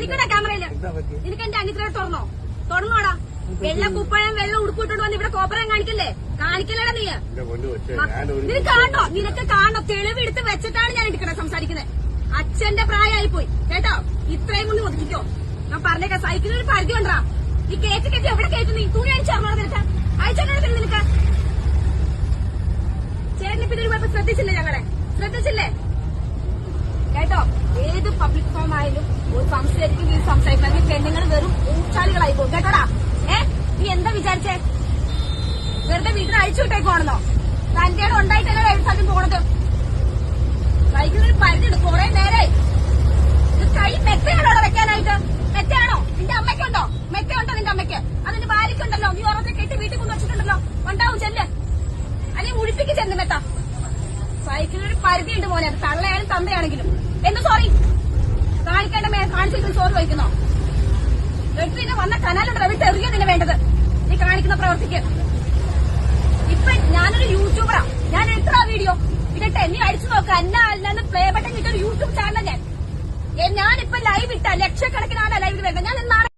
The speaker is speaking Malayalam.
കാണിക്കണേ ക്യാമറയില്. നിനക്ക് എന്റെ അനിത്രയെ തുറന്നോടാ. വെള്ള കുപ്പഴം വെള്ളം ഉടുപ്പിട്ടോണ്ട് വന്ന് ഇവിടെ കോപ്പറം കാണിക്കല്ലേ? കാണിക്കല്ലേടാ നീ. നിനക്ക് കാണോ? നിനക്ക് കാണോ? തെളിവെടുത്ത് വെച്ചിട്ടാണ് ഞാൻ എടുക്കണേ സംസാരിക്കുന്നത്. അച്ഛന്റെ പ്രായമായിപ്പോയി കേട്ടോ. ഇത്രയും കൊണ്ട് ഒതുക്കിക്കോ. ഞാൻ പറഞ്ഞേക്കാം, സൈക്കിളിന് ഒരു പരിധി കൊണ്ടാ. ഈ കേക്ക് എവിടെ കേട്ടു? നീ തുണി അടിച്ചറിഞ്ഞോ നിനക്ക്? അയച്ചോട്ടെ നിനക്ക്. ചേട്ടനിപ്പിത് പോയപ്പോ ശ്രദ്ധിച്ചില്ലേ കേട്ടോ? ഏത് പബ്ലിക് ഫോം ആയാലും ഒരു സംസാരിക്കണമെങ്കിൽ പെണ്ണുങ്ങൾ വെറും ഊച്ചാളികളായി പോകും കേട്ടോടാ. നീ എന്താ വിചാരിച്ചേ? വെറുതെ വീട്ടിൽ അഴിച്ചു വിട്ടേക്കോണെന്നോ? തന്റെ ഉണ്ടായിട്ടല്ലേ എഴുത്താദ്യം പോണത്? സൈക്കിളിന് പരിധിയുണ്ട്. കുറെ നേരായി. കൈ മെത്തയാണോ വെക്കാനായിട്ട്? മെത്തയാണോ? നിന്റെ അമ്മയ്ക്കുണ്ടോ? മെത്തയുണ്ടോ നിന്റെ അമ്മയ്ക്ക്? അതിന്റെ ഭാര്യക്കുണ്ടല്ലോ. നീ ഓരോരുത്തരെ കെട്ടി വീട്ടിൽ കൊണ്ട് വെച്ചിട്ടുണ്ടല്ലോ. ഉണ്ടാവും ചെല്ല്. അല്ലെങ്കിൽ മുഴിപ്പിക്ക് ചെന്ന് മെത്ത. സൈക്കിളിനൊരു പരിധിയുണ്ട് മോനെ. അത് തള്ളയായാലും തന്തയാണെങ്കിലും. എന്ത് സോറി കാണിക്കേണ്ട കാണിച്ചിട്ട് സോറി വഹിക്കുന്നോ? എടുത്ത് പിന്നെ വന്ന കനാലുണ്ടോ? വിട്ട് എറിയോ നിന്നെ വേണ്ടത്? നീ കാണിക്കുന്ന പ്രവർത്തിക്ക്. ഇപ്പൊ ഞാനൊരു യൂട്യൂബറാ. ഞാൻ എത്ര വീഡിയോ ഇടട്ടെ? നീ അടിച്ചു നോക്ക. അല്ലാന്ന് പ്ലേ ബട്ടൺ കിട്ടിയ ഒരു യൂട്യൂബ് ചാനൽ ഞാനിപ്പോ ലൈവ് ഇട്ട ലക്ഷക്കണക്കിനാണ് ലൈവിൽ വരുന്നത്. ഞാൻ